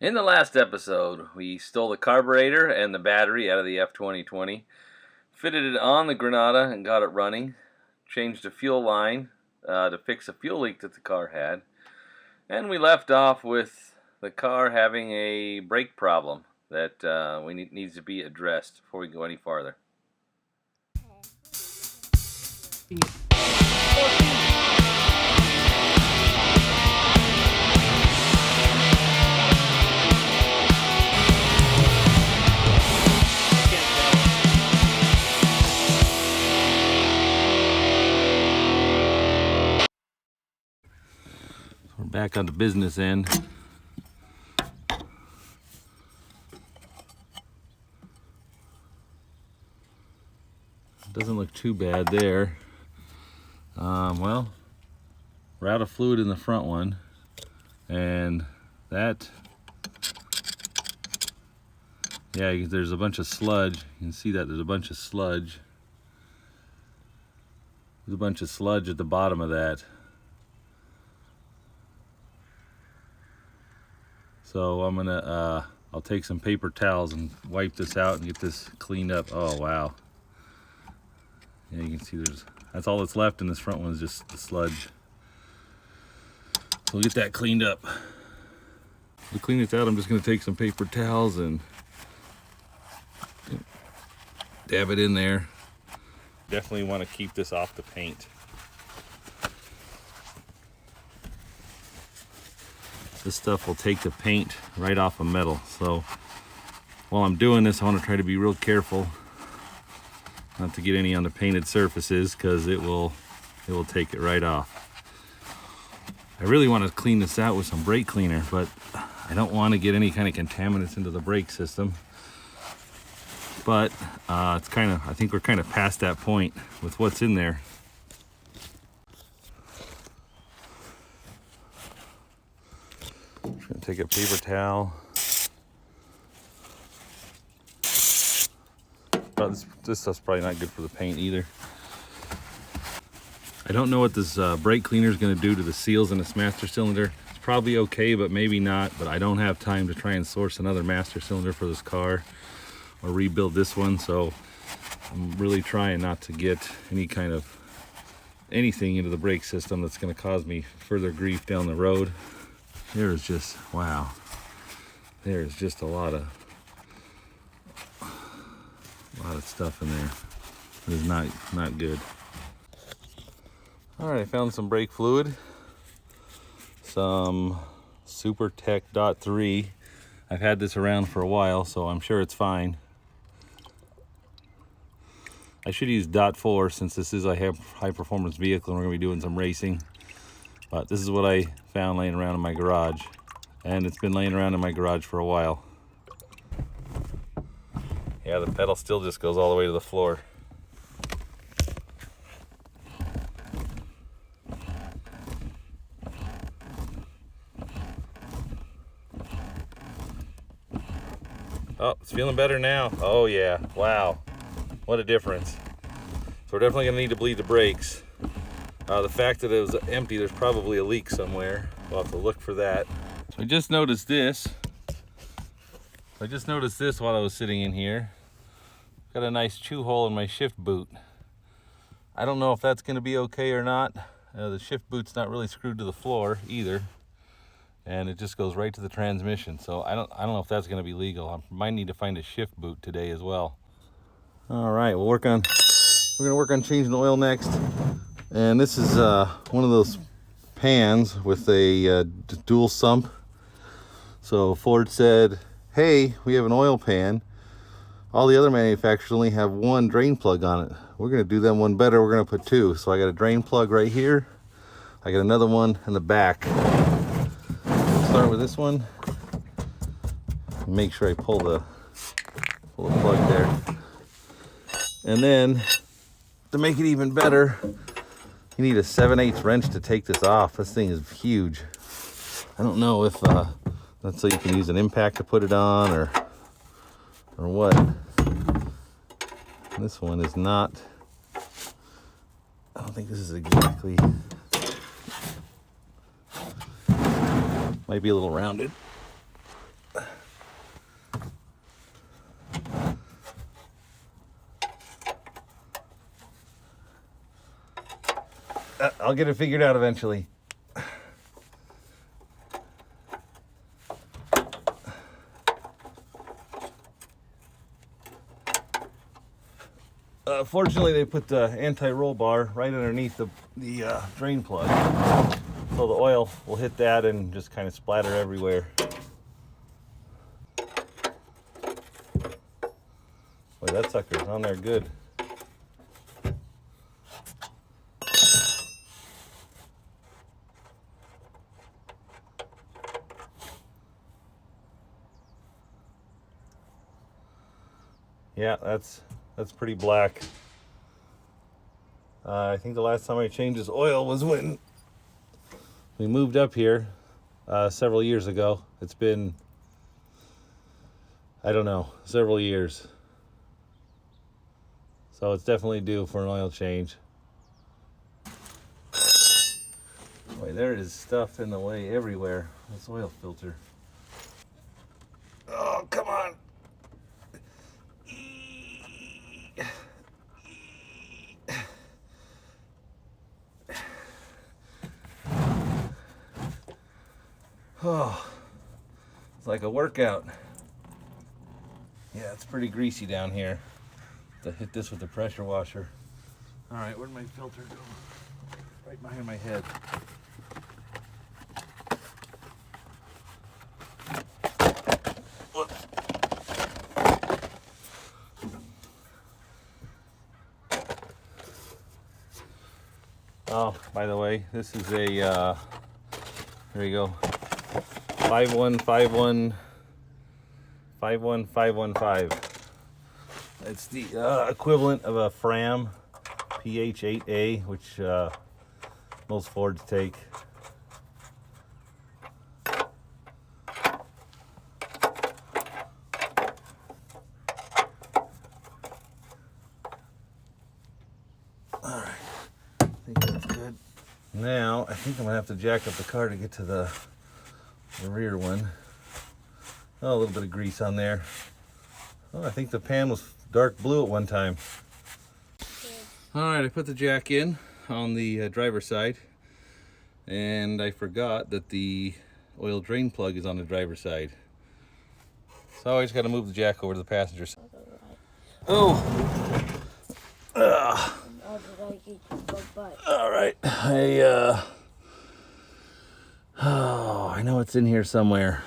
In the last episode, we stole the carburetor and the battery out of the F2020, fitted it on the Granada and got it running, changed the fuel line to fix a fuel leak that the car had, and we left off with the car having a brake problem that needs to be addressed before we go any farther. We're back on the business end. Doesn't look too bad there. Well, we're out of fluid in the front one, and that, yeah, there's a bunch of sludge. You can see that there's a bunch of sludge. There's a bunch of sludge at the bottom of that. So I'm gonna, I'll take some paper towels and wipe this out and get this cleaned up. Oh wow. Yeah, you can see that's all that's left in this front one is just the sludge. So we'll get that cleaned up. To clean this out, I'm just gonna take some paper towels and dab it in there. Definitely want to keep this off the paint. This stuff will take the paint right off of metal. So while I'm doing this, I want to try to be real careful not to get any on the painted surfaces, because it will take it right off. I really want to clean this out with some brake cleaner, but I don't want to get any kind of contaminants into the brake system. But it's kind of, I think we're kind of past that point with what's in there. I'm gonna take a paper towel. Oh, this stuff's probably not good for the paint either. I don't know what this brake cleaner is going to do to the seals in this master cylinder. It's probably okay, but maybe not. But I don't have time to try and source another master cylinder for this car or rebuild this one. So I'm really trying not to get any kind of anything into the brake system that's going to cause me further grief down the road. There's just, wow. There's just a lot of stuff in there. It is not good. All right, I found some brake fluid, some Super Tech .3. I've had this around for a while, so I'm sure it's fine. I should use .4 since this is a high performance vehicle and we're gonna be doing some racing. But this is what I found laying around in my garage, and it's been laying around in my garage for a while. Yeah, the pedal still just goes all the way to the floor. Oh, it's feeling better now. Oh yeah, wow, what a difference. So we're definitely gonna need to bleed the brakes. The fact that it was empty, there's probably a leak somewhere. We'll have to look for that. I just noticed this. While I was sitting in here. Got a nice chew hole in my shift boot. I don't know if that's gonna be okay or not. The shift boot's not really screwed to the floor either. And it just goes right to the transmission. So I don't know if that's gonna be legal. I might need to find a shift boot today as well. All right, we're gonna work on changing the oil next. And this is one of those pans with a dual sump. So Ford said, hey, we have an oil pan. All the other manufacturers only have one drain plug on it. We're gonna do them one better. We're gonna put two. So I got a drain plug right here. I got another one in the back. Start with this one. Make sure I pull the plug there. And then to make it even better, you need a 7/8 wrench to take this off. This thing is huge. I don't know if that's so you can use an impact to put it on or what. This one is not. I don't think this is exactly. Might be a little rounded. I'll get it figured out eventually. Fortunately, they put the anti-roll bar right underneath the drain plug, so the oil will hit that and just kind of splatter everywhere. Boy, that sucker's on there good. Yeah, that's pretty black. I think the last time I changed his oil was when we moved up here several years ago. It's been, I don't know, several years. So it's definitely due for an oil change. Boy, there is stuff in the way everywhere. This oil filter. Oh, come on. Oh, it's like a workout. Yeah, it's pretty greasy down here. To hit this with the pressure washer. All right, where'd my filter go? Right behind my head. Whoops. Oh, by the way, this is a, there you go, 51515. It's the equivalent of a Fram PH8A, which most Fords take. All right, I think that's good. Now, I think I'm gonna have to jack up the car to get to the rear one. Oh, a little bit of grease on there. Oh, I think the pan was dark blue at one time. All right, I put the jack in on the driver's side, and I forgot that the oil drain plug is on the driver's side. So I just got to move the jack over to the passenger side. Oh! All right, I know it's in here somewhere.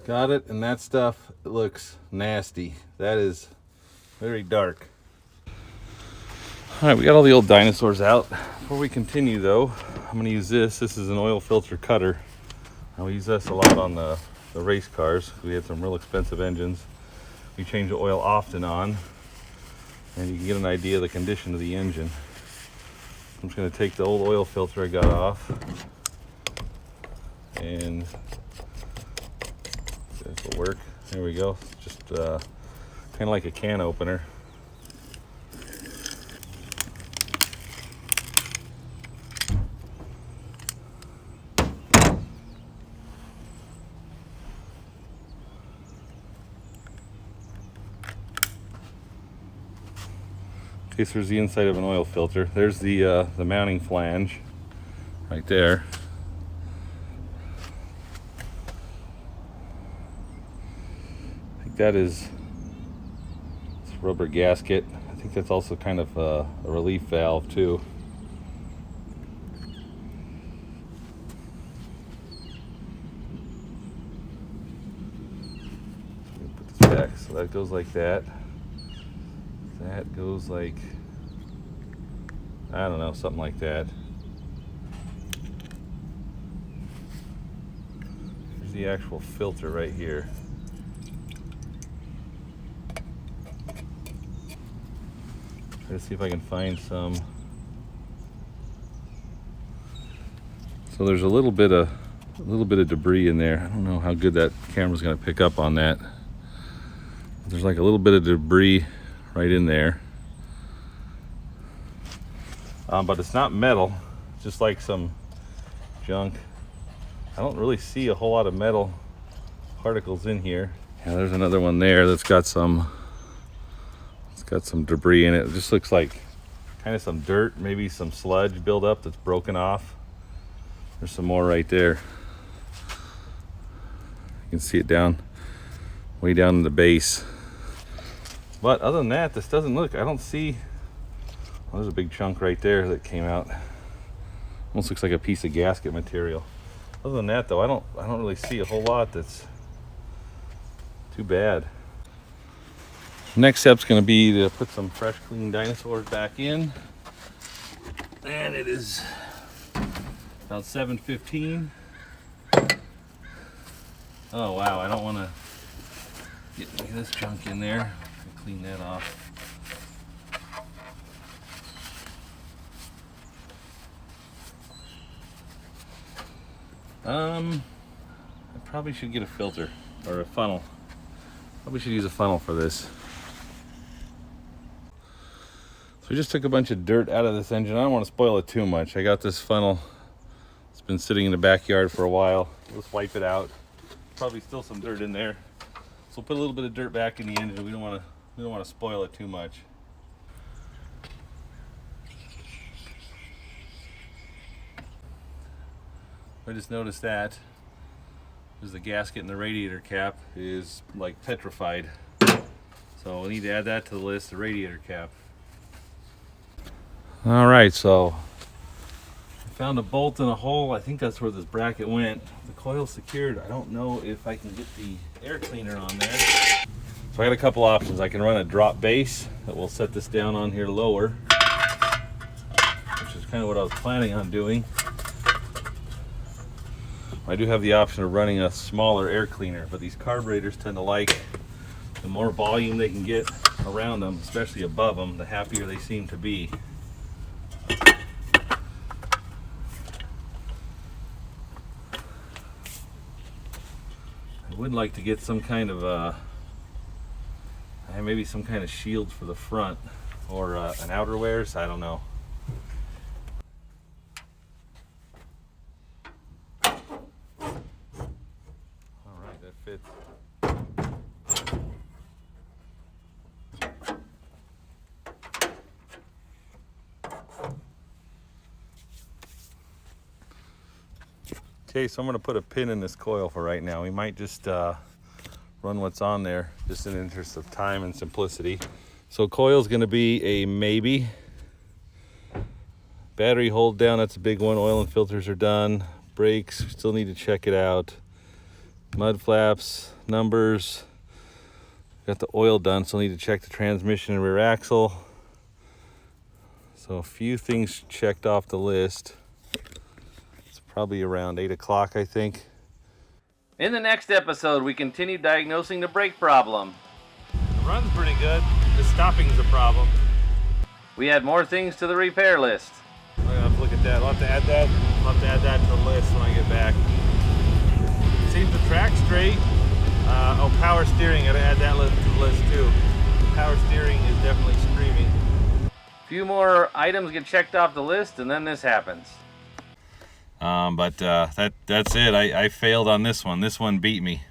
Got it, and that stuff looks nasty. That is very dark. All right, we got all the old dinosaurs out. Before we continue though, I'm gonna use this. This is an oil filter cutter. We use this a lot on the race cars. We had some real expensive engines. We change the oil off and on, and you can get an idea of the condition of the engine. I'm just gonna take the old oil filter I got off, and this will work. There we go. Just kind of like a can opener. Okay, so there's the inside of an oil filter. There's the mounting flange right there. I think that is it's a rubber gasket. I think that's also kind of a relief valve too. Put this back. So that goes like that. That goes like, I don't know, something like that. Here's the actual filter right here. Let's see if I can find some. So there's a little bit of A little bit of debris in there. I don't know how good that camera's gonna pick up on that. There's like a little bit of debris right in there. But it's not metal, it's just like some junk. I don't really see a whole lot of metal particles in here. Yeah, there's another one there that's got some debris in it. It just looks like kind of some dirt, maybe some sludge buildup that's broken off. There's some more right there. You can see it way down in the base. But other than that, this doesn't look, I don't see, well, there's a big chunk right there that came out. Almost looks like a piece of gasket material. Other than that though, I don't really see a whole lot that's too bad. Next step's gonna be to put some fresh clean dinosaurs back in. And it is about 7:15. Oh wow, I don't wanna get any of this junk in there. I'll clean that off. I probably should get a filter or a funnel. Probably should use a funnel for this. So we just took a bunch of dirt out of this engine. I don't want to spoil it too much. I got this funnel. It's been sitting in the backyard for a while. Let's wipe it out. Probably still some dirt in there. So we'll put a little bit of dirt back in the engine. We don't want to spoil it too much. I just noticed that there's the gasket and the radiator cap is like petrified. So we'll need to add that to the list, the radiator cap. All right, so I found a bolt in a hole. I think that's where this bracket went. The coil's secured. I don't know if I can get the air cleaner on there. So I got a couple options. I can run a drop base that will set this down on here lower, which is kind of what I was planning on doing. I do have the option of running a smaller air cleaner, but these carburetors tend to like the more volume they can get around them, especially above them, the happier they seem to be. I would like to get some kind of maybe some kind of shield for the front, or an outerwear, so I don't know. Fits. Okay, so I'm going to put a pin in this coil for right now. We might just run what's on there, just in the interest of time and simplicity. So coil's going to be a maybe. Battery hold down, that's a big one. Oil and filters are done. Brakes, still need to check it out. Mud flaps, numbers. Got the oil done, so I need to check the transmission and rear axle. So a few things checked off the list. It's probably around 8 o'clock, I think. In the next episode, we continue diagnosing the brake problem. The run's pretty good. The stopping's the problem. We add more things to the repair list. I'm gonna have to look at that. I'll have to add that. I'll have to add that to the list when I get back. Seems the track straight. Oh, power steering, gotta add that to the list too. Power steering is definitely screaming. A few more items get checked off the list and then this happens. But that's it. I failed on this one. This one beat me.